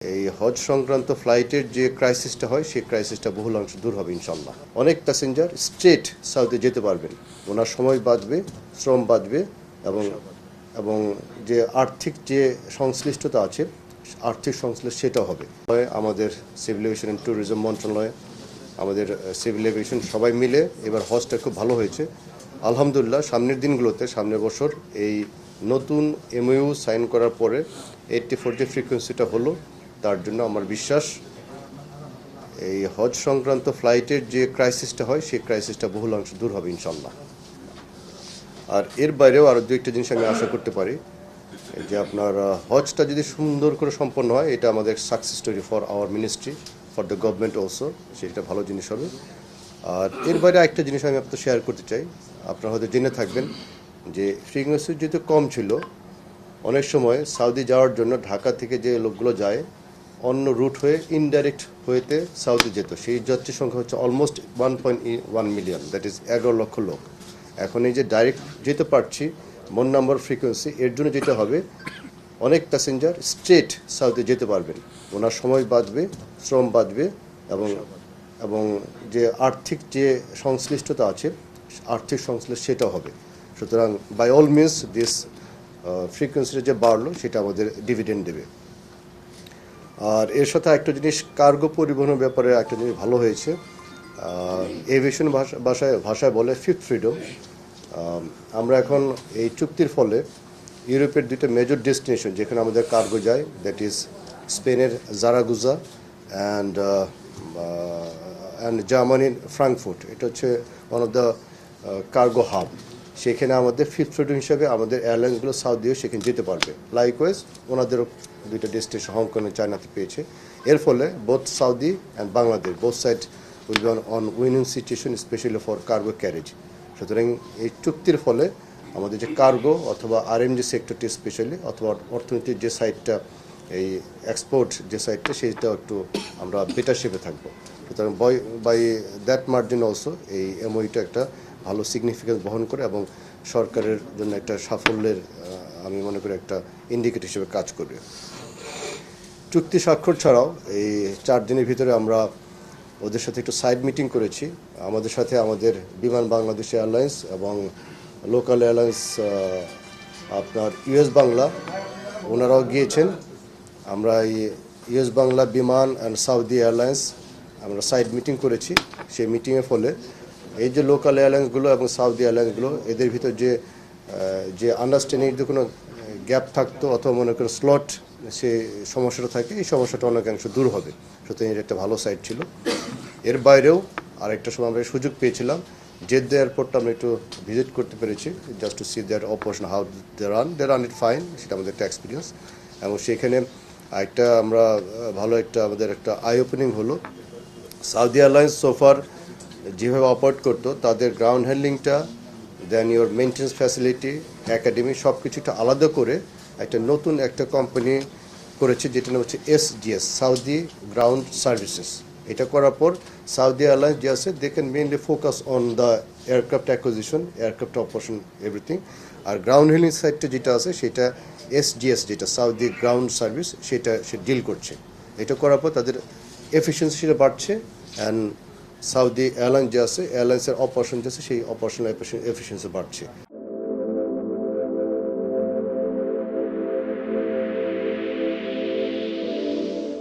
এই হজ সংক্রান্ত ফ্লাইটের যে ক্রাইসিসটা হয় সেই ক্রাইসিসটা বহুল অংশ দূর হবে ইনশাল্লাহ। অনেক প্যাসেঞ্জার স্ট্রেট সাউথে যেতে পারবেন, ওনার সময় বাঁচবে, শ্রম বাঁচবে এবং এবং যে আর্থিক যে সংশ্লিষ্টতা আছে, আর্থিক সংশ্লিষ্ট সেটাও হবে। আমাদের সিভিল এভিয়েশন অ্যান্ড ট্যুরিজম মন্ত্রণালয়, আমাদের সিভিল এভিয়েশন সবাই মিলে এবার হজটা খুব ভালো হয়েছে আলহামদুলিল্লাহ। সামনের দিনগুলোতে, সামনের বছর এই নতুন এমওইউ সাইন করার পরে 84 যে ফ্রিকোয়েন্সিটা হলো, তার জন্য আমার বিশ্বাস এই হজ সংক্রান্ত ফ্লাইটের যে ক্রাইসিসটা হয় সেই ক্রাইসিসটা বহুল অংশ দূর হবে ইনশাল্লাহ। আর এর বাইরেও আরও দু একটা জিনিস আমি আশা করতে পারি যে আপনার হজটা যদি সুন্দর করে সম্পন্ন হয়, এটা আমাদের success story for our ministry, for the government also, সেটা ভালো জিনিস হবে। আর এর বাইরে একটা জিনিস আমি আপনার শেয়ার করতে চাই, আপনারা হয়তো জেনে থাকবেন যে ফ্রিকোয়েন্সি যেহেতু কম ছিল, অনেক সময় সৌদি যাওয়ার জন্য ঢাকা থেকে যে লোকগুলো যায় অন্য রুট হয়ে ইনডাইরেক্ট হয়েতে সৌদি যেত, সেই যাত্রীর সংখ্যা হচ্ছে অলমোস্ট 1.1 মিলিয়ন, দ্যাট ইজ 11 লক্ষ লোক। এখন এই যে ডাইরেক্ট যেতে পারছি মন নাম্বার ফ্রিকোয়েন্সি, এর জন্য যেটা হবে অনেক প্যাসেঞ্জার স্ট্রেট সৌদি যেতে পারবেন, ওনার সময় বাঁচবে, শ্রম বাঁচবে এবং এবং যে আর্থিক যে সংশ্লিষ্টতা আছে, আর্থিক সংশ্লিষ্ট সেটাও হবে। সুতরাং বাই অল মিনস দিস ফ্রিকোয়েন্সিটা যে বাড়লো সেটা আমাদের ডিভিডেন্ড দেবে। আর এর সাথে একটা জিনিস, কার্গো পরিবহনের ব্যাপারে একটা জিনিস ভালো হয়েছে, এভিয়েশন ভাষায় বলে ফিফথ ফ্রিডম। আমরা এখন এই চুক্তির ফলে ইউরোপের দুইটা মেজর ডেস্টিনেশন যেখানে আমাদের কার্গো যায়, দ্যাট ইজ স্পেনের জারাগুজা অ্যান্ড জার্মানির ফ্রাঙ্কফুর্ট, এটা হচ্ছে one of the cargo hub. সেখানে আমাদের ফিফথ ফ্রিডম হিসাবে আমাদের এয়ারলাইন্সগুলো সাউদিও সেখানে যেতে পারবে। লাইকওয়াইজ ওনাদেরও দুইটা ডেস্টিনেশন হংকং এবং চায়নাতে পেয়েছে। এর ফলে both Saudi and Bangladesh, both side will be on winning situation, specially for cargo carriage. সুতরাং এই চুক্তির ফলে আমাদের যে কার্গো অথবা আরএমজি সেক্টরটি স্পেশালি, অথবা অর্থনীতির যে সাইডটা, এই এক্সপোর্ট যে সাইডটা, সেইটাও একটু আমরা বেটার শেপে থাকবো। সুতরাং বাই দ্যাট মার্জিন অলসো এই এমওইটা একটা ভালো সিগনিফিকেন্স বহন করে এবং সরকারের জন্য একটা সাফল্যের আমি মনে করি একটা ইন্ডিকেটর হিসেবে কাজ করবে। চুক্তি স্বাক্ষর ছাড়াও এই 4 দিনের ভিতরে আমরা ওদের সাথে একটু সাইড মিটিং করেছি। আমাদের সাথে আমাদের বিমান বাংলাদেশ এয়ারলাইন্স এবং লোকাল এয়ারলাইন্স আপনার ইউএস বাংলা, ওনারাও গিয়েছেন। আমরা এই ইউএস বাংলা বিমান অ্যান্ড সাউদি এয়ারলাইন্স আমরা সাইড মিটিং করেছি। সেই মিটিংয়ের ফলে এই যে লোকাল এয়ারলাইন্সগুলো এবং সাউদি এয়ারলাইন্সগুলো, এদের ভিতর যে আন্ডারস্ট্যান্ডিং যদি কোনো গ্যাপ থাকতো অথবা মনে করেন স্লট সে সমস্যাটা থাকে, এই সমস্যাটা অনেকাংশ দূর হবে। সুতরাং এটা একটা ভালো সাইড ছিল। এর বাইরেও আরেকটা সময় আমরা সুযোগ পেয়েছিলাম, জেদ্দা এয়ারপোর্টটা আমরা একটু ভিজিট করতে পেরেছি, just to see their operation, how they run it fine, সেটা আমাদের একটা এক্সপিরিয়েন্স। এবং সেখানে একটা আমরা ভালো একটা আমাদের একটা আই ওপেনিং হলো। সাউদি এয়ারলাইন্স সোফার যেভাবে অপারেট করতো, তাদের গ্রাউন্ড হ্যান্ডলিংটা, then your maintenance facility, academy, সব কিছুটা আলাদা করে একটা নতুন একটা কোম্পানি করেছে, যেটা নাম হচ্ছে SGS, সাউদি গ্রাউন্ড সার্ভিসেস। এটা করার পর সাউদি এয়ারলাইন্স যে আছে, they can mainly focus on the aircraft acquisition, aircraft operation, everything. আর গ্রাউন্ড হ্যান্ডলিং সাইডটা যেটা আছে সেটা SGS, যেটা সাউদি গ্রাউন্ড সার্ভিস, সেটা সে ডিল করছে। এটা করার পর তাদের এফিসিয়েন্সিটা বাড়ছে অ্যান্ড সাউদি এয়ারলাইন্স যে আছে, এয়ারলাইন্সের অপারেশন যে আছে, সেই অপারেশনাল এফিসিয়েন্সি বাড়ছে।